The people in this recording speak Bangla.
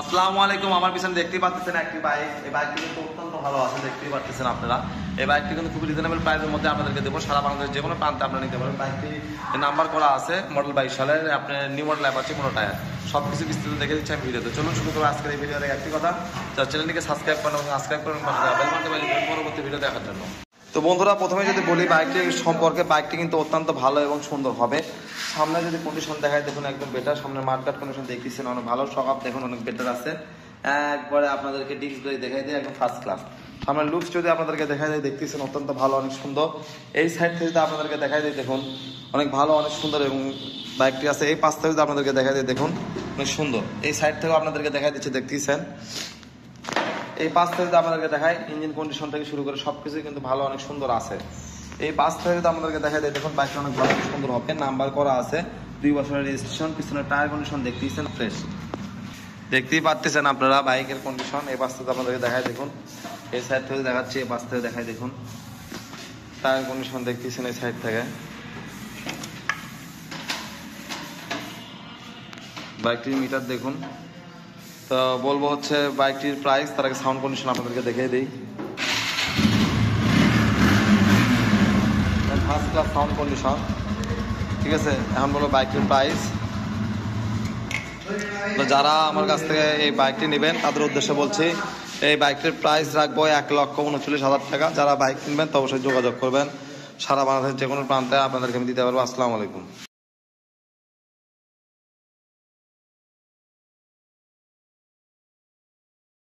আসসালামু আলাইকুম। আমার পিছনে দেখতেই পাচ্ছেন একটি বাইক। এই বাইকটি কিন্তু অত্যন্ত ভালো আছে, দেখতেই পাচ্ছেন আপনারা। এই বাইকটি কিন্তু খুব রিজনেবল প্রাইসের মধ্যে আপনাদেরকে দেবো। সারা বাংলাদেশের যে কোনো প্রান্তে আপনারা নিতে পারবেন। বাইকটি নাম্বার করা আছে মডেল 22 সালের, আপনার নিউ মডেল অ্যাপাচি কোনো টায়ার। সব কিছু বিস্তারিত দেখে দিচ্ছি আমি ভিডিওতে। চলুন শুরু করবো আজকের এই ভিডিওতে একটি কথা, চ্যানেলটিকে সাবস্ক্রাইব করেন এবং সাবস্ক্রাইব করেন পরবর্তী ভিডিও দেখার জন্য। তো বন্ধুরা, প্রথমে যদি বলি বাইকটি সম্পর্কে, বাইকটি কিন্তু অত্যন্ত ভালো এবং সুন্দর হবে। সামনে যদি কন্ডিশন দেখায় দেখুন একদম বেটার। সামনে মার্কেট কন্ডিশন দেখতেছেন অনেক ভালো, সকাপ দেখুন অনেক বেটার আছে। একবারে আপনাদেরকে ডিস্ক ব্রেক দেখাই দিয়ে একদম ফার্স্ট ক্লাস। সামনে লুকস যদি আপনাদেরকে দেখাই দেয় দেখতেছেন অত্যন্ত ভালো, অনেক সুন্দর। এই সাইড থেকে যদি আপনাদেরকে দেখাই দেয় দেখুন অনেক ভালো, অনেক সুন্দর এবং বাইকটি আছে। এই পাশ থেকে যদি আপনাদেরকে দেখাই দেয় দেখুন অনেক সুন্দর। এই সাইড থেকেও আপনাদেরকে দেখাই দিচ্ছে, দেখতেছেন। এই পাশ থেকে যদি আপনাদেরকে দেখায় ইঞ্জিন কন্ডিশন থেকে শুরু করে সবকিছু কিন্তু ভালো, অনেক সুন্দর আছে। এই পাশ থেকে যদি আপনাদেরকে দেখায় দেয় দেখুন বাইকটা অনেক ভালো, সুন্দর হবে। নাম্বার করা আছে, 2 বছরের রেজিস্ট্রেশন। পিছনের টায়ার কন্ডিশন দেখতেছেন ফ্রেশ, দেখতেই পাচ্ছেন আপনারা বাইকের কন্ডিশন। এই পাশ থেকে আপনাদেরকে দেখায় দেখুন, এই সাইড থেকে দেখাচ্ছি, এই পাশ থেকে দেখায় দেখুন টায়ার কন্ডিশন দেখতেছেন। এই সাইড থেকে বাইকটির মিটার দেখুন। তো বলবো হচ্ছে বাইকটির প্রাইস, তার আগে সাউন্ড কন্ডিশন আপনাদেরকে দেখিয়ে দিই। ফার্স্ট ক্লাস সাউন্ড কন্ডিশন, ঠিক আছে। এখন বলবো বাইকটির প্রাইস। তো যারা আমার কাছ থেকে এই বাইকটি নেবেন তাদের উদ্দেশ্যে বলছি, এই বাইকটির প্রাইস রাখবো 1,39,000 টাকা। যারা বাইক কিনবেন তো অবশ্যই যোগাযোগ করবেন। সারা বাংলাদেশের যে কোনো প্রান্তে আপনাদেরকে আমি দিতে পারবো। আসসালামু আলাইকুম।